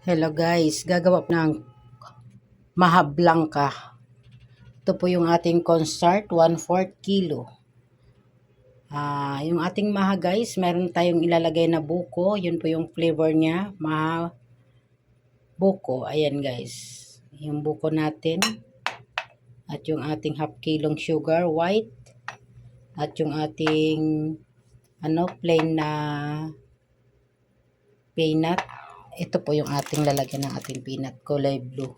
Hello guys, gagawa po ng maha blanca. Ito po yung ating cornstarch, 1/4 kilo. Yung ating maha guys, meron tayong ilalagay na buko. Yun po yung flavor niya, maha buko. Ayan guys, yung buko natin. At yung ating half kilong sugar, white. At yung ating plain na peanut. Ito po yung ating lalagyan ng ating peanut, kulay blue.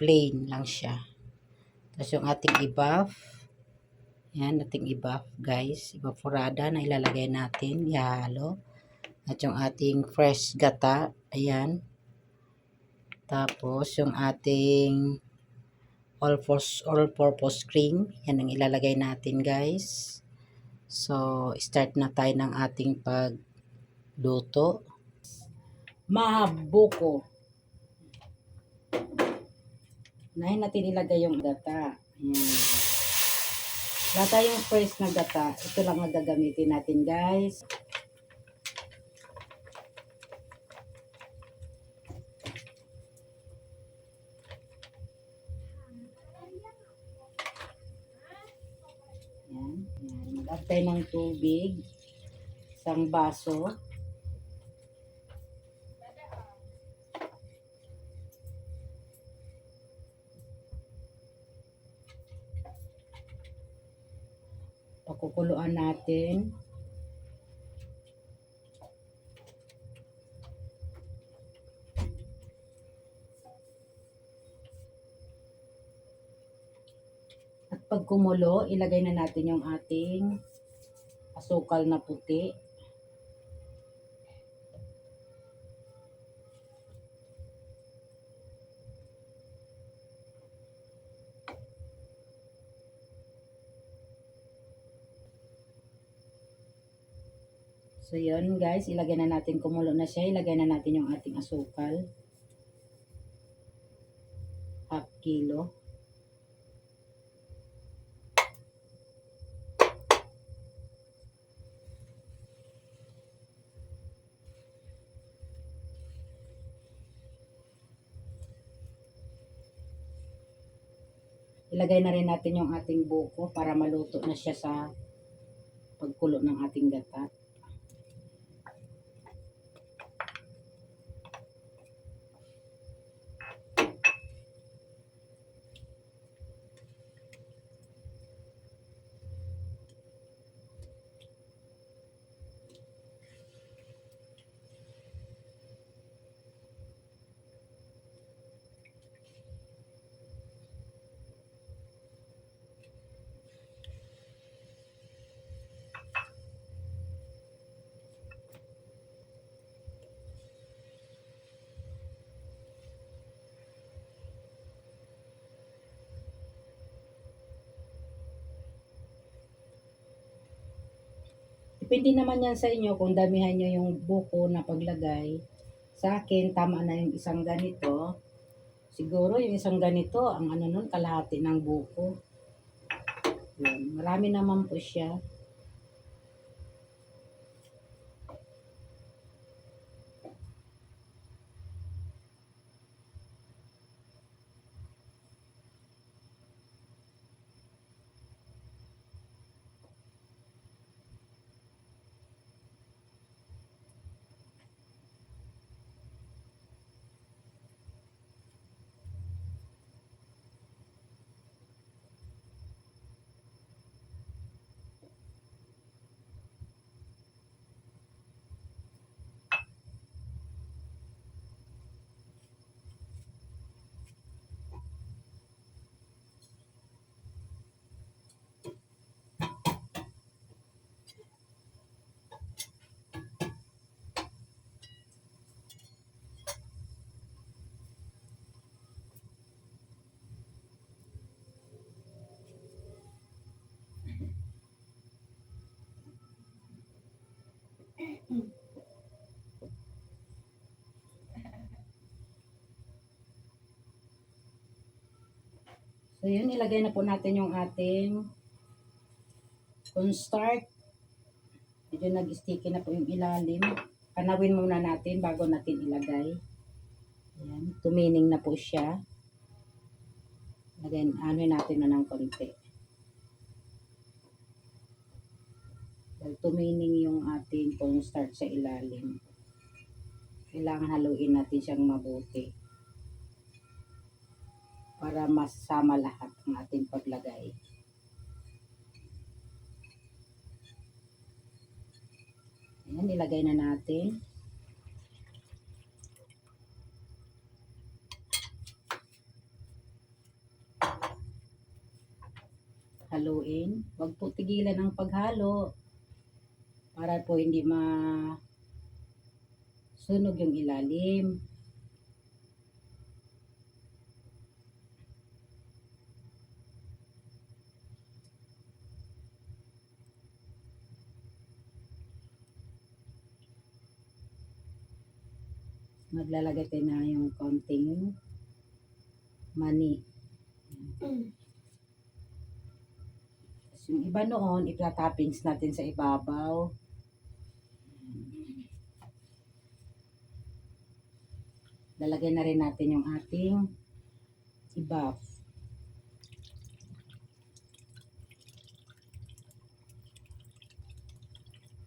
Plain lang siya. Tapos yung ating i-buff. Yan, ating i-buff guys. Ibaforada na ilalagay natin. Ihalo. At yung ating fresh gata. Ayan. Tapos yung ating all-purpose cream. Yan ang ilalagay natin guys. So, start na tayo ng ating pagluto. Mahabuko. Unahin natin ilagay yung gata. Ayan. Wala tayong fresh na gata. Ito lang ang gagamitin natin guys. Yan. Yan. Mag-add tayo ng tubig. Isang baso. Pakukuluan natin. At pag kumulo, ilagay na natin yung ating asukal na puti. So yun guys, ilagay na natin, kumulo na siya, ilagay na natin yung ating asukal. Half kilo. Ilagay na rin natin yung ating buko para maluto na siya sa pagkulo ng ating gata. Depende naman yan sa inyo kung damihan nyo yung buko na paglagay. Sa akin, tama na yung isang ganito. Siguro yung isang ganito, ang ano nun, kalahati ng buko. Yun. Marami naman po siya. So yun, ilagay na po natin yung ating cornstarch. Medyo nag-sticky na po yung ilalim. Panawin muna natin bago natin ilagay. Ayan, tumining na po siya. Again, ano natin na ng konti. Dahil tumining yung ating cornstarch sa ilalim. Kailangan haluin natin siyang mabuti para masama lahat ng ating paglagay. Ayan, ilagay na natin. Haluin. Huwag po tigilan ang paghalo para po hindi sunog yung ilalim. Maglalagay tayo na yung konting mani. Tapos yung iba noon, ipla-toppings natin sa ibabaw. Lalagay na rin natin yung ating i-buff.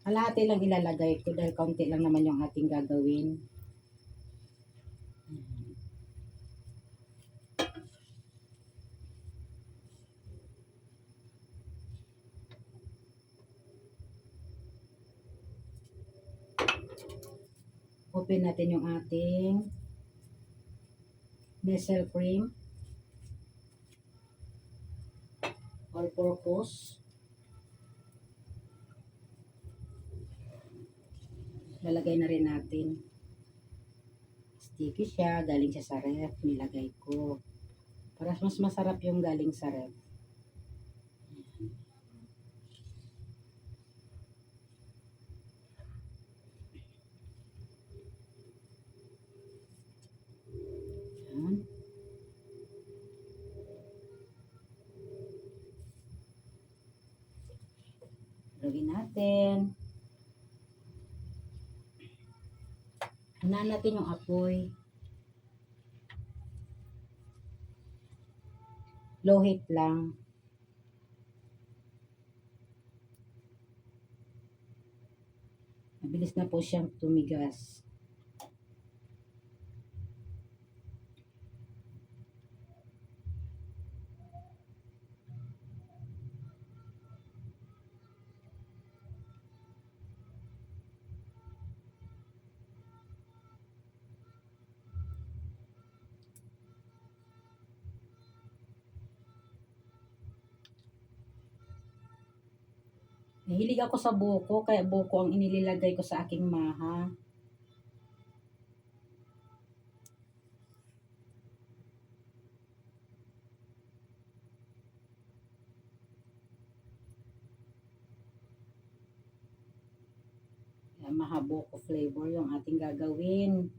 Kalahati lang ilalagay ko dahil kaunti lang naman yung ating gagawin. Open natin yung ating Nestle cream all purpose. Lalagay na rin natin. Sticky siya, galing siya sa ref, nilagay ko. Para mas masarap yung galing sa ref. Yan. Lagyan natin. Hinaan natin yung apoy. Low heat lang. Mabilis na po siyang tumigas. Nahilig ako sa buko, kaya buko ang inilagay ko sa aking maha. Kaya maha buko flavor yung ating gagawin.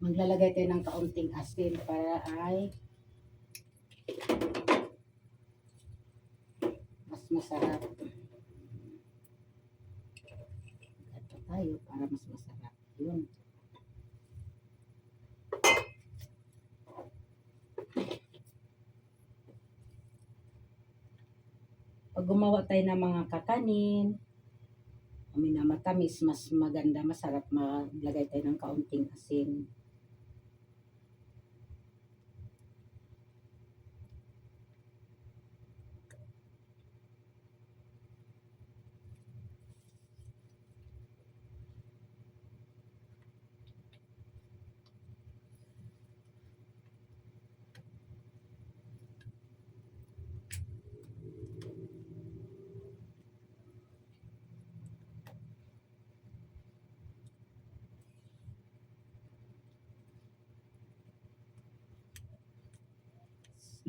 Maglalagay tayo ng kaunting asin para ay mas masarap. Ito tayo para mas masarap. Yun. Pag gumawa tayo ng mga kakanin, may na matamis, mas maganda, masarap maglagay tayo ng kaunting asin.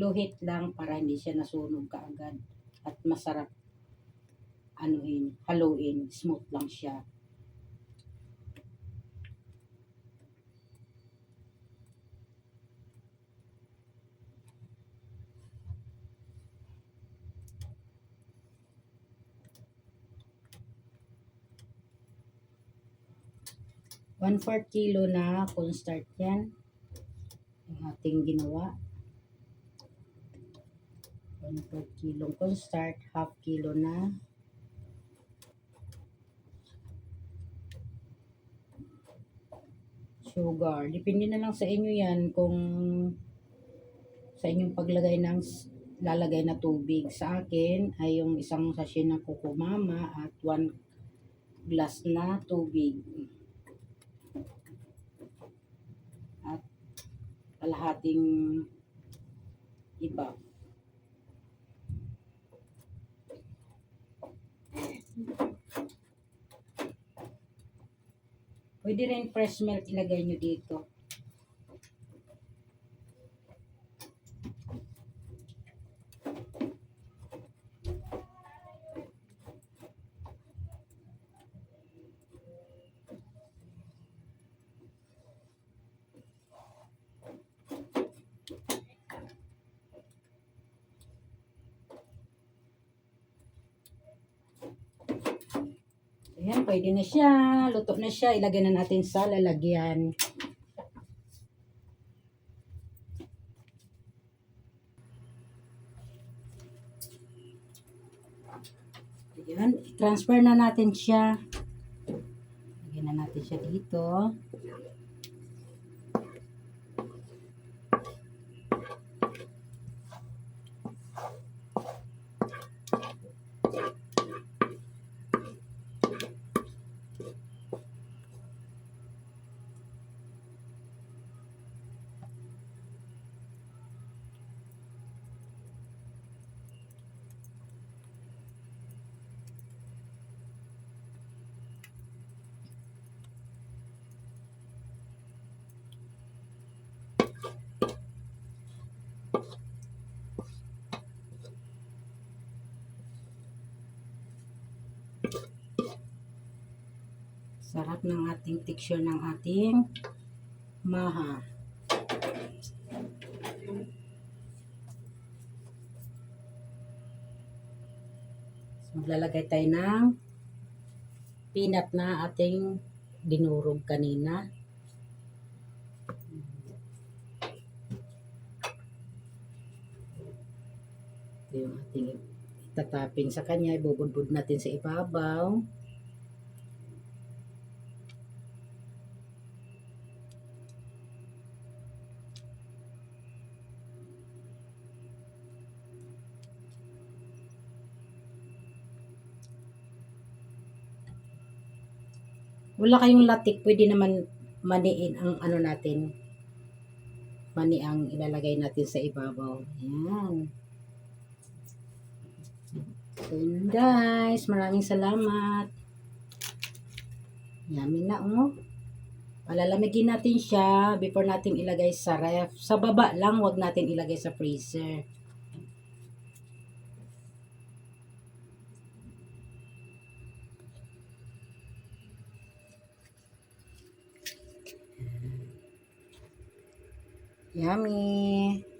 Low heat lang para hindi siya nasunog kaagad at masarap haluin, smooth lang siya. 1/4 kilo na cornstarch yan. Yung ating ginawa. 1/4 kilong cornstarch, half kilo na sugar. Depende na lang sa inyo yan kung sa inyong paglagay ng lalagay na tubig. Sa akin ay yung isang sachet ng Coco-Mama at 1 glass na tubig. At kalahating iba. Pwede rin fresh milk ilagay nyo dito. Ayan, pwede na siya. Luto na siya. Ilagay na natin sa lalagyan. Ayan, transfer na natin siya. Lagyan na natin siya dito. Sarap ng ating texture ng ating maha. Maglalagay tayo ng peanut na ating dinurog kanina. Ito yung ating itataping sa kanya. Ibubudbud natin sa ibabaw. Wala kayong latik, pwede naman maniin ang ano natin. Mani ang ilalagay natin sa ibabaw. Ayan. So yun guys, maraming salamat. Yummy na oh. Palalamigin natin siya before natin ilagay sa ref. Sa baba lang, wag natin ilagay sa freezer. Yummy!